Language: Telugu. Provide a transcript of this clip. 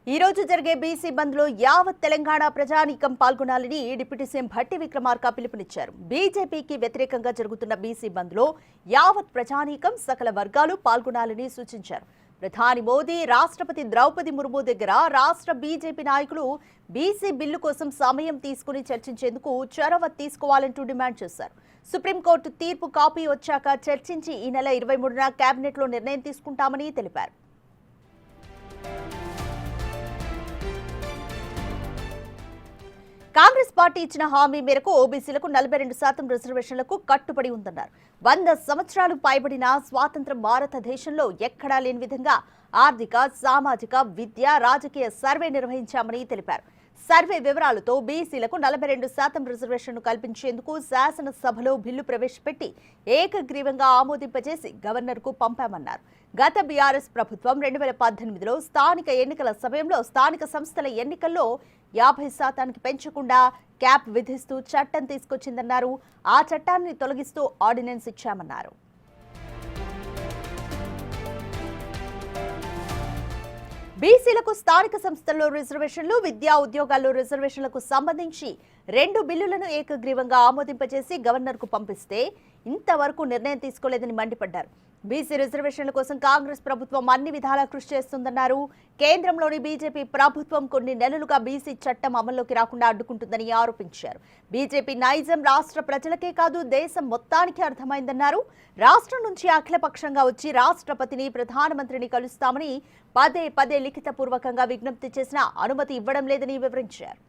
ఈ రోజు జరిగే బీసీ బంద్ లో యావత్ తెలంగాణ ప్రజానీకం పాల్గొనాలని డిప్యూటీ సీఎం భట్టి విక్రమార్క పిలుపునిచ్చారు. బీజేపీకి వ్యతిరేకంగా జరుగుతున్న బీసీ బంద్ లో యావత్ ప్రజానీకం సకల వర్గాలు పాల్గొనాలని సూచించారు. ప్రధాని మోదీ, రాష్ట్రపతి ద్రౌపది ముర్ము దగ్గర రాష్ట్ర బీజేపీ నాయకులు బీసీ బిల్లు కోసం సమయం తీసుకుని చర్చించేందుకు చొరవ తీసుకోవాలంటూ డిమాండ్ చేశారు. సుప్రీంకోర్టు తీర్పు కాపీ వచ్చాక చర్చించి ఈ నెల 23న కేబినెట్ లో నిర్ణయం తీసుకుంటామని తెలిపారు. కాంగ్రెస్ పార్టీ ఇచ్చిన హామీ మేరకు ఓబీసీలకు 42% రిజర్వేషన్లకు కట్టుబడి ఉందన్నారు. 100 సంవత్సరాలు పైబడిన స్వాతంత్ర భారతదేశంలో ఎక్కడా లేని విధంగా ఆర్థిక, సామాజిక, విద్య, రాజకీయ సర్వే నిర్వహించామని తెలిపారు. సర్వే వివరాలతో బీసీలకు 42% రిజర్వేషన్ను కల్పించేందుకు శాసనసభలో బిల్లు ప్రవేశపెట్టి ఏకగ్రీవంగా ఆమోదింపజేసి గవర్నర్కు పంపామన్నారు. గత బీఆర్ఎస్ ప్రభుత్వం 2018లో స్థానిక ఎన్నికల సమయంలో స్థానిక సంస్థల ఎన్నికల్లో 50% పెంచకుండా క్యాప్ విధిస్తూ చట్టం తీసుకొచ్చిందన్నారు. ఆ చట్టాన్ని తొలగిస్తూ ఆర్డినెన్స్ ఇచ్చామన్నారు. బీసీలకు స్థానిక సంస్థల్లో రిజర్వేషన్లు, విద్యా ఉద్యోగాల్లో రిజర్వేషన్లకు సంబంధించి 2 బిల్లులను ఏకగ్రీవంగా ఆమోదింపజేసి గవర్నర్కు పంపిస్తే ఇంతవరకు నిర్ణయం తీసుకోలేదని మండిపడ్డారు. బీసీ రిజర్వేషన్ల కోసం కాంగ్రెస్ ప్రభుత్వం అన్ని విధాలా కృషి చేస్తుందన్నారు. కేంద్రంలోని బీజేపీ ప్రభుత్వం కొన్ని నెలలుగా బీసీ చట్టం అమల్లోకి రాకుండా అడ్డుకుంటుందని ఆరోపించారు. బీజేపీ నైజం రాష్ట్ర ప్రజలకే కాదు దేశం మొత్తానికి అర్థమైందన్నారు. రాష్ట్రం నుంచి అఖిలపక్షంగా వచ్చి రాష్ట్రపతిని, ప్రధానమంత్రిని కలుస్తామని పదే పదే లిఖితపూర్వకంగా విజ్ఞప్తి చేసినా అనుమతి ఇవ్వడం లేదని వివరించారు.